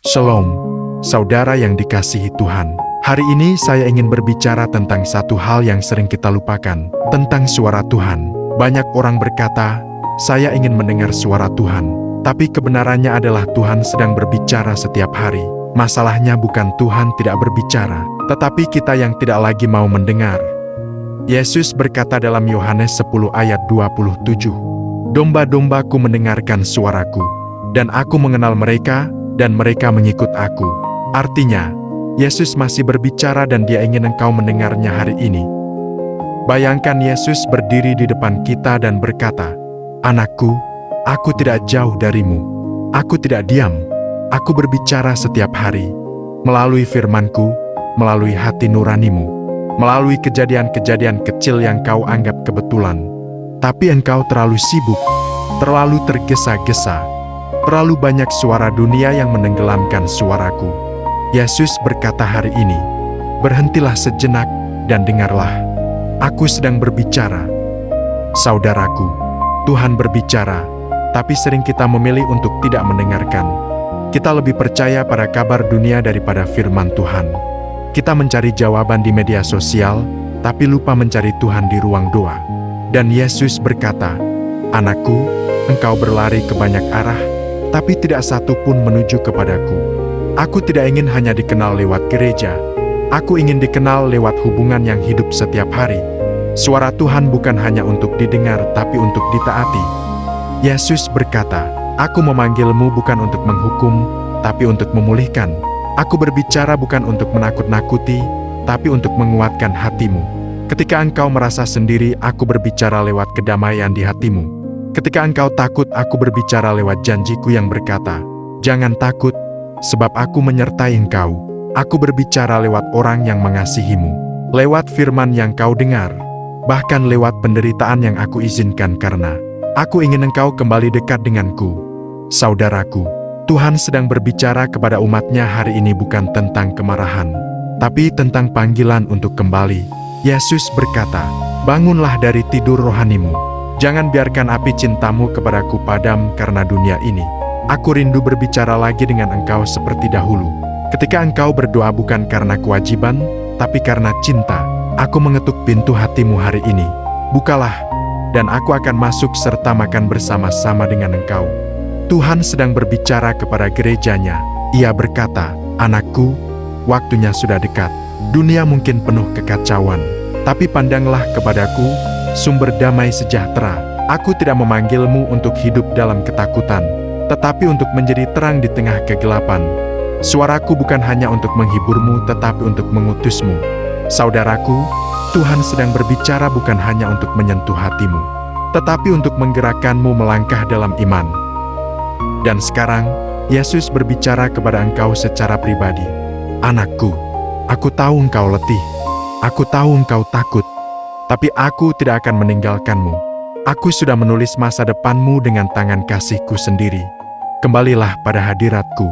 Shalom, saudara yang dikasihi Tuhan. Hari ini saya ingin berbicara tentang satu hal yang sering kita lupakan, tentang suara Tuhan. Banyak orang berkata, saya ingin mendengar suara Tuhan. Tapi kebenarannya adalah Tuhan sedang berbicara setiap hari. Masalahnya bukan Tuhan tidak berbicara, tetapi kita yang tidak lagi mau mendengar. Yesus berkata dalam Yohanes 10 ayat 27, "Domba-dombaku mendengarkan suaraku, dan aku mengenal mereka, dan mereka mengikut aku." Artinya, Yesus masih berbicara dan Dia ingin engkau mendengarnya hari ini. Bayangkan Yesus berdiri di depan kita dan berkata, "Anakku, aku tidak jauh darimu. Aku tidak diam. Aku berbicara setiap hari, melalui firman-Ku, melalui hati nuranimu, melalui kejadian-kejadian kecil yang kau anggap kebetulan. Tapi engkau terlalu sibuk, terlalu tergesa-gesa. Terlalu banyak suara dunia yang menenggelamkan suaraku." Yesus berkata hari ini, "Berhentilah sejenak dan dengarlah. Aku sedang berbicara." Saudaraku, Tuhan berbicara, tapi sering kita memilih untuk tidak mendengarkan. Kita lebih percaya pada kabar dunia daripada firman Tuhan. Kita mencari jawaban di media sosial, tapi lupa mencari Tuhan di ruang doa. Dan Yesus berkata, "Anakku, engkau berlari ke banyak arah, tapi tidak satu pun menuju kepadaku. Aku tidak ingin hanya dikenal lewat gereja. Aku ingin dikenal lewat hubungan yang hidup setiap hari. Suara Tuhan bukan hanya untuk didengar, tapi untuk ditaati." Yesus berkata, "Aku memanggilmu bukan untuk menghukum, tapi untuk memulihkan. Aku berbicara bukan untuk menakut-nakuti, tapi untuk menguatkan hatimu. Ketika engkau merasa sendiri, aku berbicara lewat kedamaian di hatimu. Ketika engkau takut, aku berbicara lewat janjiku yang berkata, 'Jangan takut, sebab aku menyertai engkau.' Aku berbicara lewat orang yang mengasihimu, lewat firman yang kau dengar, bahkan lewat penderitaan yang aku izinkan karena aku ingin engkau kembali dekat denganku." Saudaraku, Tuhan sedang berbicara kepada umatnya hari ini bukan tentang kemarahan, tapi tentang panggilan untuk kembali. Yesus berkata, "Bangunlah dari tidur rohanimu. Jangan biarkan api cintamu kepadaku padam karena dunia ini. Aku rindu berbicara lagi dengan engkau seperti dahulu. Ketika engkau berdoa bukan karena kewajiban, tapi karena cinta. Aku mengetuk pintu hatimu hari ini. Bukalah, dan aku akan masuk serta makan bersama-sama dengan engkau." Tuhan sedang berbicara kepada gerejanya. Ia berkata, "Anakku, waktunya sudah dekat. Dunia mungkin penuh kekacauan, tapi pandanglah kepadaku, sumber damai sejahtera. Aku tidak memanggilmu untuk hidup dalam ketakutan, tetapi untuk menjadi terang di tengah kegelapan. Suaraku bukan hanya untuk menghiburmu, tetapi untuk mengutusmu." Saudaraku, Tuhan sedang berbicara bukan hanya untuk menyentuh hatimu, tetapi untuk menggerakkanmu melangkah dalam iman. Dan sekarang, Yesus berbicara kepada engkau secara pribadi. "Anakku, aku tahu engkau letih. Aku tahu engkau takut. Tapi aku tidak akan meninggalkanmu. Aku sudah menulis masa depanmu dengan tangan kasih-Ku sendiri. Kembalilah pada hadirat-Ku.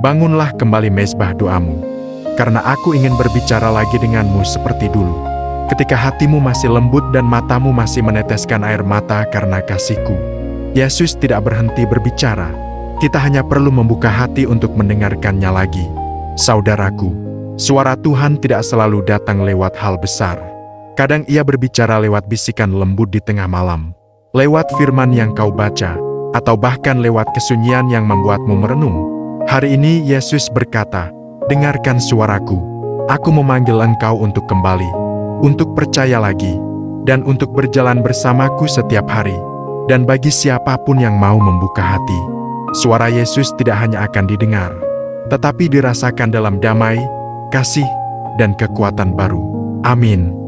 Bangunlah kembali mezbah doamu. Karena aku ingin berbicara lagi denganmu seperti dulu. Ketika hatimu masih lembut dan matamu masih meneteskan air mata karena kasih-Ku." Yesus tidak berhenti berbicara. Kita hanya perlu membuka hati untuk mendengarkannya lagi. Saudaraku, suara Tuhan tidak selalu datang lewat hal besar. Kadang Ia berbicara lewat bisikan lembut di tengah malam, lewat firman yang kau baca, atau bahkan lewat kesunyian yang membuatmu merenung. Hari ini Yesus berkata, "Dengarkan suaraku. Aku memanggil engkau untuk kembali, untuk percaya lagi, dan untuk berjalan bersamaku setiap hari." Dan bagi siapapun yang mau membuka hati, suara Yesus tidak hanya akan didengar, tetapi dirasakan dalam damai, kasih, dan kekuatan baru. Amin.